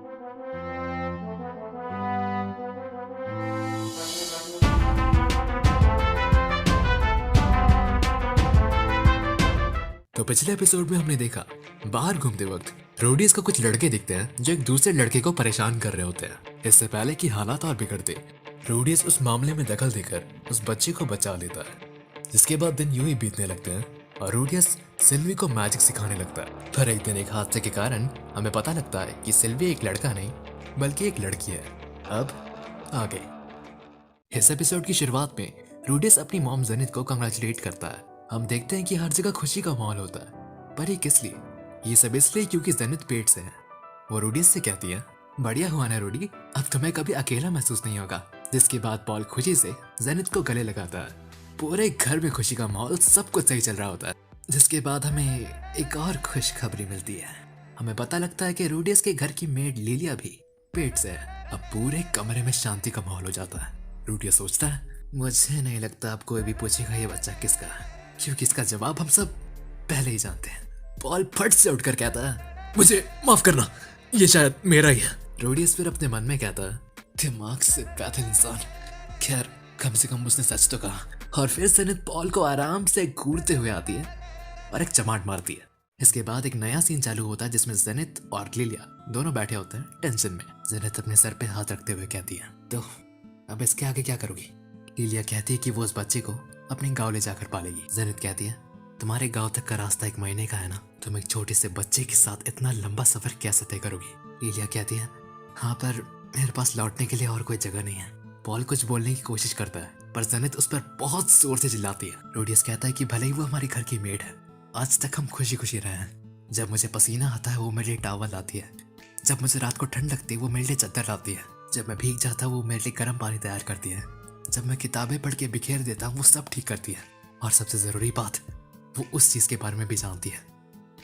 तो पिछले एपिसोड में हमने देखा बाहर घूमते वक्त रोडीज को कुछ लड़के दिखते हैं जो एक दूसरे लड़के को परेशान कर रहे होते हैं। इससे पहले कि हालात और बिगड़ते, रोडीज उस मामले में दखल देकर उस बच्चे को बचा लेता है। जिसके बाद दिन यूं ही बीतने लगते हैं और रोडियस सिल्वी को मैजिक सिखाने लगता है। पर एक दिन एक हादसे के कारण हमें पता लगता है कि सिल्वी एक लड़का नहीं बल्कि एक लड़की है। अब आगे इस एपिसोड की शुरुआत में रोडियस अपनी मॉम जेनिथ को कंग्रेचुलेट करता है। हम देखते हैं कि हर जगह खुशी का माहौल होता है, पर ये किस लिए? ये सब इसलिए क्योंकि जेनिथ पेट से है। वो रोडियस से कहती है, बढ़िया हुआ ना रोडी, अब तुम्हें कभी अकेला महसूस नहीं होगा। जिसके बाद पॉल खुशी से जेनिथ को गले लगाता है। पूरे घर में खुशी का माहौल, सब कुछ सही चल रहा होता है। जिसके बाद हमें एक और खुशखबरी मिलती है। हमें पता लगता है कि रोडियस के घर की मेड लिलिया भी पेट से है। अब पूरे कमरे में शांति का माहौल हो जाता है। रोडियस सोचता है, मुझे नहीं लगता अब कोई भी पूछेगा ये बच्चा किसका है, क्योंकि इसका जवाब हम सब पहले ही जानते हैं। पॉल फट से उठकर कहता है, मुझे माफ करना, ये शायद मेरा ही है। रोडियस फिर अपने मन में कहता है, दिमाग से पैदल इंसान, खैर कम से कम उसने सच तो कहा। और फिर जेनिथ पॉल को आराम से घूरते हुए आती है और एक चमाट मारती है। इसके बाद एक नया सीन चालू होता है जिसमें जेनिथ और लिलिया दोनों बैठे होते हैं टेंशन में। जेनिथ अपने सर पे हाथ रखते हुए कहती है, तो अब इसके आगे क्या करोगी? लिलिया कहती है कि वो उस बच्चे को अपने गांव ले जाकर पालेगी। जेनिथ कहती है, तुम्हारे गांव तक का रास्ता 1 महीने का है ना, तुम एक छोटे से बच्चे के साथ इतना लंबा सफर कैसे तय करोगी? लिलिया कहती है, हाँ पर मेरे पास लौटने के लिए और कोई जगह नहीं है। पॉल कुछ बोलने की कोशिश करता है पर जेनिथ उस पर बहुत जोर से चिल्लाती है। रोडियस कहता है कि भले ही वो हमारे घर की मेड है, आज तक हम खुशी खुशी रहे हैं। जब मुझे पसीना आता है वो मेरे लिए टॉवल लाती है, जब मुझे रात को ठंड लगती है वो मेरे लिए चादर लाती है, जब मैं भीग जाता हूँ वो मेरे लिए गर्म पानी तैयार करती है, जब मैं किताबें पढ़ के बिखेर देता हूँ वो सब ठीक करती है। और सबसे जरूरी बात, वो उस चीज के बारे में भी जानती है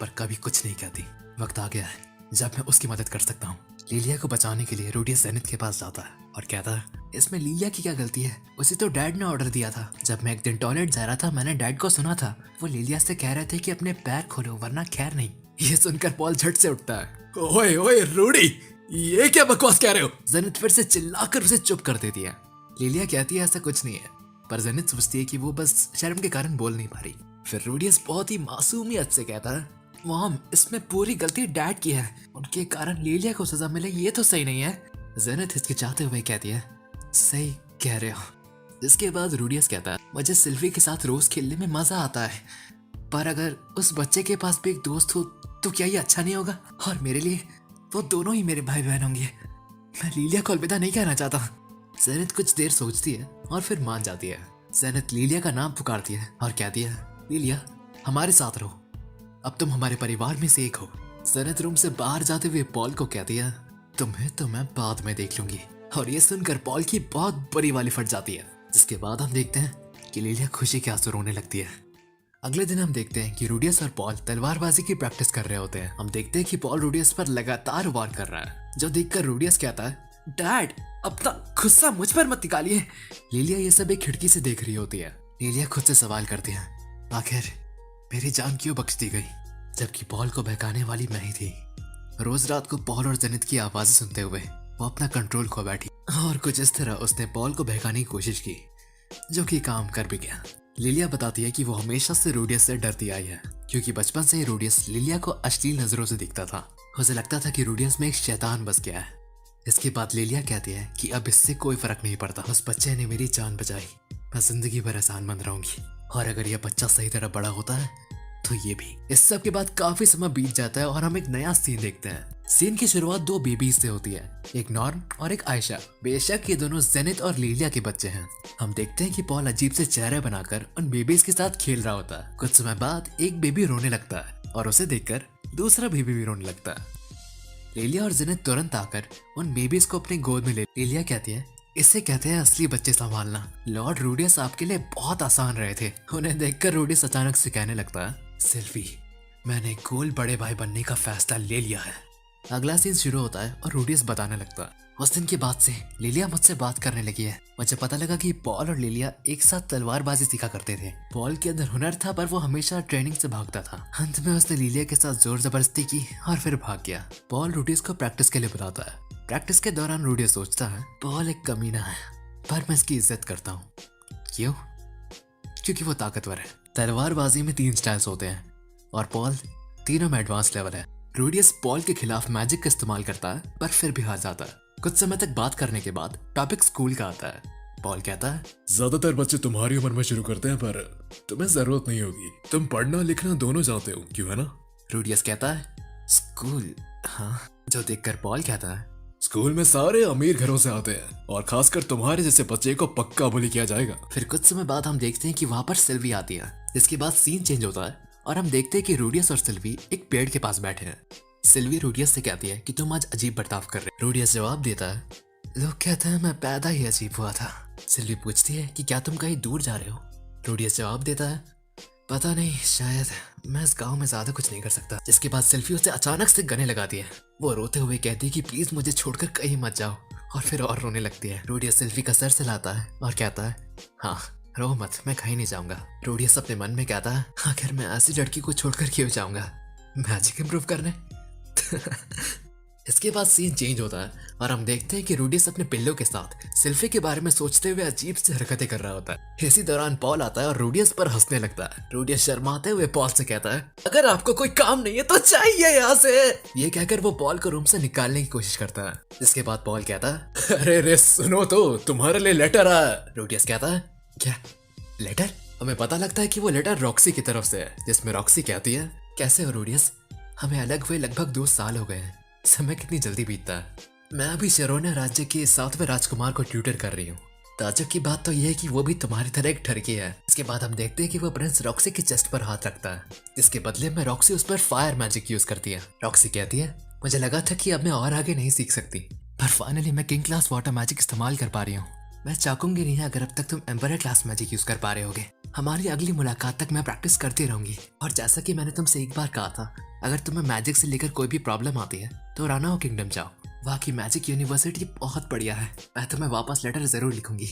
पर कभी कुछ नहीं कहती। वक्त आ गया है जब मैं उसकी मदद कर सकता हूँ। लिलिया को बचाने के लिए रोडियस जेनिथ के पास जाता है और कहता है, इसमें लिलिया की क्या गलती है? उसे तो डैड ने ऑर्डर दिया था। जब मैं एक दिन टॉयलेट जा रहा था मैंने डैड को सुना था, वो लिलिया से कह रहे थे कि अपने पैर खोलो वरना खैर नहीं। ये सुनकर पॉल झट से उठता है, ओए ओए रोडी, ये क्या बकवास कह रहे हो? जेनिथ फिर से चिल्लाकर उसे चुप कर देती है। लिलिया कहती है ऐसा कुछ नहीं है, पर जेनिथ सोचती है कि वो बस शर्म के कारण बोल नहीं पा रही। फिर रोडियस बहुत ही मासूमियत से कहता है, मॉम इसमें पूरी गलती डैड की है, उनके कारण लिलिया को सजा मिले ये तो सही नहीं है। जेनिथ हिचकिचाते हुए कहती है, सही कह रहे हो। जिसके बाद रोडियस कहता है, मुझे सिल्वी के साथ रोज खेलने में मजा आता है, पर अगर उस बच्चे के पास भी एक दोस्त हो तो क्या ये अच्छा नहीं होगा? और मेरे लिए वो दोनों ही मेरे भाई बहन होंगे। मैं लिलिया को अलविदा नहीं कहना चाहता। जेनिथ कुछ देर सोचती है और फिर मान जाती है। जेनिथ लिलिया का नाम पुकारती है और कहती है, लिलिया हमारे साथ रहो, अब तुम हमारे परिवार में से एक हो। जेनिथ रूम से बाहर जाते हुए पॉल को कहती है, तुम्हें तो मैं बाद में देख लूंगी। और ये सुनकर पॉल की बहुत बड़ी वाली फट जाती है। जिसके बाद हम देखते हैं कि लिलिया खुशी के आंसू रोने लगती है। अगले दिन हम देखते हैं कि रोडियस और पॉल तलवारबाजी की प्रैक्टिस कर रहे होते हैं। हम देखते हैं कि पॉल रोडियस पर लगातार वार कर रहा है, जो देखकर रोडियस कहता है, डैड अपना गुस्सा मुझ पर मत निकालिए। लिलिया ये सब एक खिड़की से देख रही होती है। लिलिया खुद से सवाल करती है, आखिर मेरी जान क्यों बख्श दी गई, जबकि पॉल को बहकाने वाली मैं ही थी। रोज रात को पॉल और जेनिथ की आवाजें सुनते हुए वो अपना कंट्रोल खो बैठी और कुछ इस तरह उसने पॉल को बहकाने की कोशिश की, जो कि काम कर भी गया। लिलिया बताती है कि वो हमेशा से रोडियस से डरती आई है, क्योंकि बचपन से ही रोडियस लिलिया को अश्लील नजरों से दिखता था। उसे लगता था कि रोडियस में एक शैतान बस गया है। इसके बाद लिलिया कहती है कि अब इससे कोई फर्क नहीं पड़ता, उस बच्चे ने मेरी जान बचाई, मैं जिंदगी भर एहसानमंद रहूंगी। और अगर यह बच्चा सही तरह बड़ा होता है तो ये भी। इस सब के बाद काफी समय बीत जाता है और हम एक नया सीन देखते हैं। सीन की शुरुआत 2 बेबीज से होती है, एक नॉर्म और एक आयशा। बेशक ये दोनों जेनिथ और लिलिया के बच्चे हैं। हम देखते हैं कि पॉल अजीब से चेहरे बनाकर उन बेबीज के साथ खेल रहा होता है। कुछ समय बाद एक बेबी रोने लगता है और उसे देखकर दूसरा बेबी भी रोने लगता है। लिलिया और जेनिथ तुरंत आकर उन बेबीज को अपने गोद में ले। लिलिया कहती है, इसे कहते हैं असली बच्चे संभालना। लॉर्ड रोडियस आपके लिए बहुत आसान रहे थे। उन्हें देखकर रोडियस अचानक से कहने लगता है, सिल्वी मैंने कूल बड़े भाई बनने का फैसला ले लिया है। अगला सीन शुरू होता है और रूडियस बताने लगता है, उस दिन के बाद से लिलिया मुझसे बात करने लगी है। मुझे पता लगा कि पॉल और लिलिया एक साथ तलवारबाजी सीखा करते थे। पॉल के अंदर हुनर था पर वो हमेशा ट्रेनिंग से भागता था। अंत में उसने लिलिया के साथ जोर जबरदस्ती की और फिर भाग गया। पॉल रूडियस को प्रैक्टिस के लिए बुलाता है। प्रैक्टिस के दौरान रूडियस सोचता है, पॉल एक कमीना है पर मैं इसकी इज्जत करता हूँ। क्यों? क्योंकि वो ताकतवर है। तलवारबाजी में 3 स्टाइल्स होते हैं और पॉल तीनों में एडवांस लेवल है। रूडियस पॉल के खिलाफ मैजिक का इस्तेमाल करता है पर फिर भी हार जाता है। कुछ समय तक बात करने के बाद टॉपिक स्कूल का आता है। पॉल कहता है, ज्यादातर बच्चे तुम्हारी उम्र में शुरू करते हैं पर तुम्हें जरूरत नहीं होगी, तुम पढ़ना लिखना दोनों जानते हो, क्यों है ना? रूडियस कहता है, स्कूल? हाँ। जो देखकर पॉल कहता है, स्कूल में सारे अमीर घरों से आते हैं और खासकर तुम्हारे जैसे बच्चे को पक्का बुली किया जाएगा। फिर कुछ समय बाद हम देखते हैं कि वहाँ पर सिल्वी आती है। जिसके बाद सीन चेंज होता है और हम देखते हैं कि रूडियस और सिल्वी एक पेड़ के पास बैठे हैं। सिल्वी रूडियस से कहती है कि तुम आज अजीब बर्ताव कर रहे। रूडियस जवाब देता है, लोग कहते हैं मैं पैदा ही अजीब हुआ था। सिल्वी पूछती है कि क्या तुम कहीं दूर जा रहे हो? रूडियस जवाब देता है, पता नहीं, शायद मैं इस गांव में ज्यादा कुछ नहीं कर सकता। जिसके बाद सिल्वी उसे अचानक से गले लगाती है। वो रोते हुए कहती है कि प्लीज मुझे छोड़कर कहीं मत जाओ और फिर और रोने लगती है। रूडियस सिल्वी का सर सहलाता है और कहता है, हाँ रो मत, मैं कहीं नहीं जाऊंगा। रूडियस अपने मन में कहता है, आखिर मैं ऐसी लड़की को छोड़कर क्यों जाऊंगा, मैजिक इंप्रूव करने। इसके बाद सीन चेंज होता है और हम देखते हैं कि रूडियस अपने पिल्लों के साथ सिल्वी के बारे में सोचते हुए अजीब सी हरकतें कर रहा होता है। इसी दौरान पॉल आता है और रूडियस पर हंसने लगता है। रूडियस शर्माते हुए पॉल से कहता है, अगर आपको कोई काम नहीं है तो चाहिए यहाँ से। ये कहकर वो पॉल को रूम से निकालने की कोशिश करता है। जिसके बाद पॉल कहता है, अरे रे सुनो तो, तुम्हारे लिए लेटर आया। रूडियस कहता है, क्या लेटर? हमें पता लगता है कि वो लेटर रॉक्सी की तरफ से है, जिसमें रॉक्सी कहती है, कैसे हो रूडियस, हमें अलग हुए लगभग 2 साल हो गए हैं, समय कितनी जल्दी बीतता है। मैं अभी शेरोना राज्य के 7वें राजकुमार को ट्यूटर कर रही हूँ। ताज्जुब की बात तो यह है कि वो भी तुम्हारी तरह एक ठरकी है। इसके बाद हम देखते हैं कि वो प्रिंस रॉक्सी के चेस्ट पर हाथ रखता है, जिसके बदले में रॉक्सी उस पर फायर मैजिक यूज करती है। रॉक्सी कहती है, मुझे लगा था कि अब मैं और आगे नहीं सीख सकती, पर फाइनली मैं किंग क्लास वाटर मैजिक इस्तेमाल कर पा रही हूँ। मैं चाहूंगी नहीं अगर अब तक तुम एम्परर क्लास मैजिक यूज कर पा रहे होगे। हमारी अगली मुलाकात तक मैं प्रैक्टिस करती रहूंगी। और जैसा कि मैंने तुमसे एक बार कहा था, अगर तुम्हें मैजिक से लेकर कोई भी प्रॉब्लम आती है तो रानाओ किंगडम जाओ, वहाँ की मैजिक यूनिवर्सिटी बहुत बढ़िया है। मैं तुम्हें वापस लेटर जरूर लिखूंगी,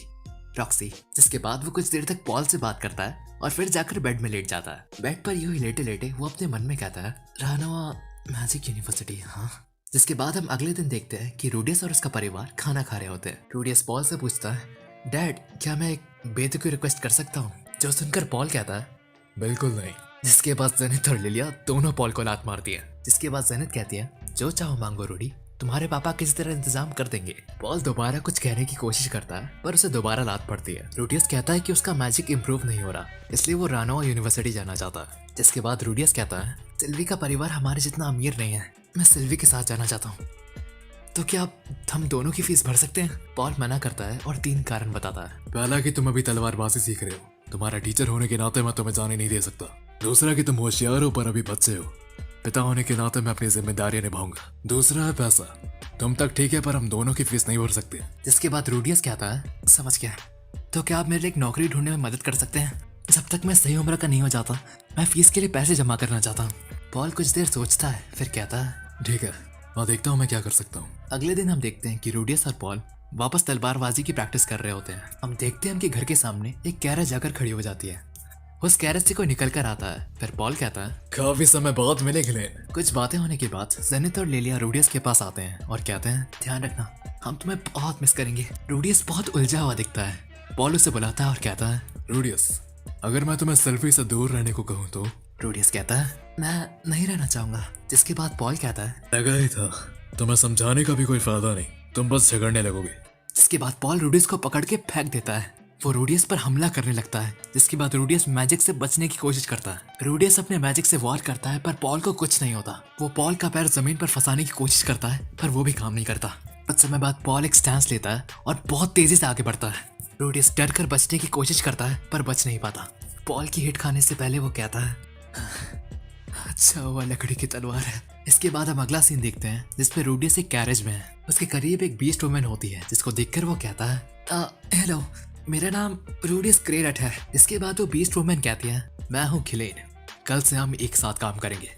रॉक्सी। जिसके बाद वो कुछ देर तक पॉल से बात करता है और फिर जाकर बेड में लेट जाता है। बेड पर यूं ही लेटे लेटे वो अपने मन में कहता है, रानाओ मैजिक यूनिवर्सिटी, हाँ। जिसके बाद हम अगले दिन देखते हैं कि रूडियस और उसका परिवार खाना खा रहे होते हैं। रूडियस पॉल से पूछता है, डैड क्या मैं एक बेतुकी रिक्वेस्ट कर सकता हूँ? जो सुनकर पॉल कहता है, बिल्कुल नहीं। जिसके बाद जेनिथ और लिलिया दोनों पॉल को लात मारती है। जिसके बाद जेनिथ कहती है, जो चाहो मांगो रूडी, तुम्हारे पापा किसी तरह इंतजाम कर देंगे। पॉल दोबारा कुछ कहने की कोशिश करता है पर उसे दोबारा लात पड़ती है। रूडियस कहता है कि उसका मैजिक इंप्रूव नहीं हो रहा, इसलिए वो रानोआ यूनिवर्सिटी जाना चाहता है। जिसके बाद रूडियस कहता है, सिल्वी का परिवार हमारे जितना अमीर नहीं है, मैं सिल्वी के साथ जाना चाहता हूँ, तो क्या हम दोनों की फीस भर सकते हैं? पॉल मना करता है और 3 कारण बताता है। पहला कि तुम अभी तलवारबाजी सीख रहे हो, तुम्हारा टीचर होने के नाते मैं तुम्हें जाने नहीं दे सकता। दूसरा कि तुम होशियार हो पर अभी बच्चे हो, पिता होने के नाते मैं अपनी जिम्मेदारियां निभाऊंगा। दूसरा है पैसा, तुम तक ठीक है पर हम दोनों की फीस नहीं भर सकते। जिसके बाद रूडियस कहता है, समझ गया, तो क्या आप मेरे लिए एक नौकरी ढूंढने में मदद कर सकते हैं? जब तक मैं सही उम्र का नहीं हो जाता, मैं फीस के लिए पैसे जमा करना चाहता हूँ। पॉल कुछ देर सोचता है फिर कहता है, ठीक है, मैं देखता हूँ मैं क्या कर सकता हूँ। अगले दिन हम देखते हैं कि रूडियस और पॉल वापस तलवारबाजी की प्रैक्टिस कर रहे होते हैं। हम देखते हैं उनके घर के सामने एक कैरेज आकर खड़ी हो जाती है। उस कैरेज से कोई निकल कर आता है। फिर पॉल कहता है, काफी समय बाद मिले गिले। कुछ बातें होने के बाद जेनिथ और लिलिया रूडियस के पास आते हैं और कहते हैं, ध्यान रखना, हम तुम्हें बहुत मिस करेंगे। रूडियस बहुत उलझा हुआ दिखता है। पॉल उसे बुलाता है और कहता है, रूडियस, अगर मैं तुम्हें सिल्वी से दूर रहने को कहूँ तो? रूडियस कहता है, मैं नहीं रहना चाहूंगा। जिसके बाद पॉल कहता है, लगा ही था, तुम्हें समझाने का भी कोई फायदा नहीं, तुम बस झगड़ने लगोगे। जिसके बाद पॉल रूडियस को पकड़ के फेंक देता है। वो रूडियस पर हमला करने लगता है। जिसके बाद रूडियस मैजिक से बचने की कोशिश करता है। रूडियस अपने मैजिक से वार करता है पर पॉल को कुछ नहीं होता। वो पॉल का पैर जमीन पर फंसाने की कोशिश करता है पर वो भी काम नहीं करता। कुछ समय बाद पॉल एक स्टैंस लेता है और बहुत तेजी से आगे बढ़ता है। रूडियस डर कर बचने की कोशिश करता है पर बच नहीं पाता। पॉल की हिट खाने से पहले वो कहता है, अच्छा हुआ लकड़ी की तलवार है। इसके बाद हम अगला सीन देखते हैं जिसपे रूडियस एक कैरेज में है। उसके करीब एक बीस्ट वुमन होती है जिसको देखकर वो कहता है, हेलो, मेरा नाम रूडियस ग्रेरट है। इसके बाद वो बीस्ट वुमन कहती है, मैं हूँ खिलेन, कल से हम एक साथ काम करेंगे।